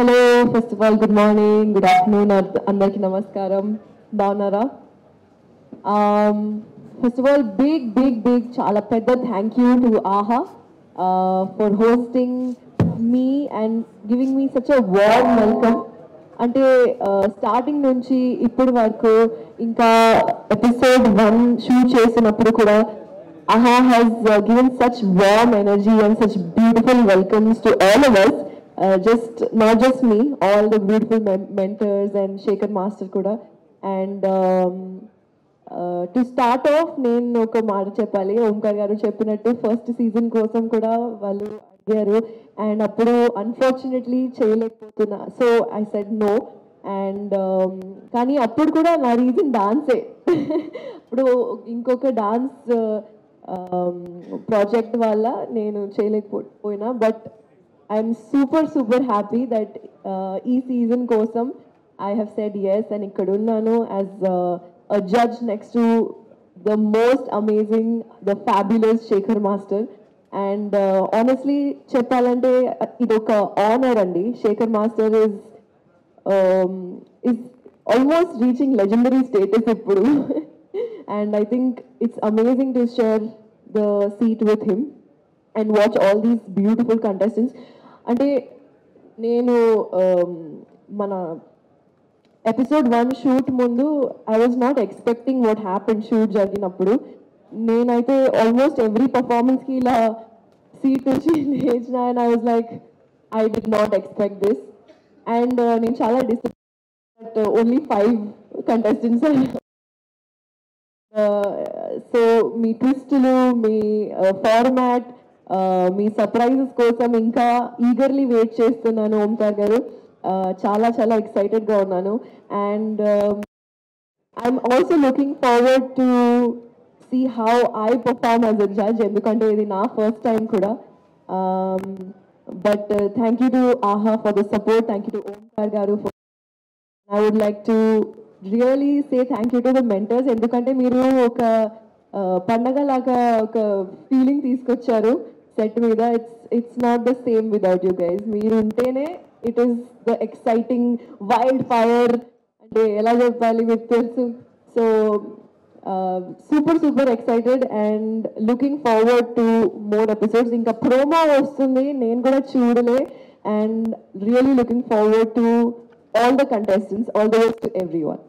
Hello first of all good morning, good afternoon, అందరికీ నమస్కారం. బాగున్నారా? ఫస్ట్ ఆఫ్ ఆల్ బిగ్ చాలా పెద్ద thank you to Aha for hosting me and giving me such a warm welcome. అంటే starting నుంచి ఇప్పటి వరకు ఇంకా ఎపిసోడ్ 1 షూట్ చేసినప్పుడు కూడా AHA has given such warm energy and such beautiful welcomes to all of us. Not just me, all the beautiful mentors and Shaker Master kuda. And to start off, నేను ఒక మాట చెప్పాలి. ఓంకార్ గారు చెప్పినట్టు first season కోసం కూడా వాళ్ళు అడిగారు అండ్ అప్పుడు అన్ఫార్చునేట్లీ చేయలేకపోతున్నా. So I said no. And కానీ అప్పుడు కూడా నా రీజన్ డాన్సే. ఇప్పుడు ఇంకొక డాన్స్ ప్రాజెక్ట్ వల్ల నేను చేయలేకపోయినా, but I'm super happy that ఈ సీజన్ కోసం I have said yes and ఇక్కడ ఉన్నాను as a judge next to the most amazing, the fabulous Shekhar master. And honestly చెప్పాలంటే ఇది ఒక ఆనర్ అండి. Shekhar master is almost reaching legendary status ఇప్పుడు. And I think it's amazing to share the seat with him and watch all these beautiful contestants. అంటే నేను మన episode 1 shoot ముందు I was not expecting what happen shoot జరిగినప్పుడు. నేనైతే almost every పర్ఫార్మెన్స్కి ఇలా seat నుంచి లేచిన and I was like I did not expect this. And నేను చాలా డిసప్పాయింట్ ఓన్లీ 5 కంటెస్టెంట్స్. సో మీ ట్విస్టులు, మీ ఫార్మాట్, మీ సర్ప్రైజెస్ కోసం ఇంకా ఈగర్లీ వెయిట్ చేస్తున్నాను ఓంకార్ గారు. చాలా ఎక్సైటెడ్గా ఉన్నాను. And I'm also looking forward to see how I perform as a judge, ఎందుకంటే ఇది నా ఫస్ట్ టైం కూడా. But thank you to Aha for the support. Thank you to Omkar గారు. I would like to really say thank you to the mentors, ఎందుకంటే మీరు ఒక పండగ లాగా ఒక ఫీలింగ్ తీసుకొచ్చారు సెట్ మీద. It's not the same without you guys. మీరు ఉంటేనే it is the exciting wild fire, అంటే ఎలా చెప్పాలి మీకు తెలుసు. So super excited and looking forward to more episodes. ఇంకా ప్రోమో వస్తుంది, నేను కూడా చూడలే. And really looking forward to all the contestants, all the best to everyone.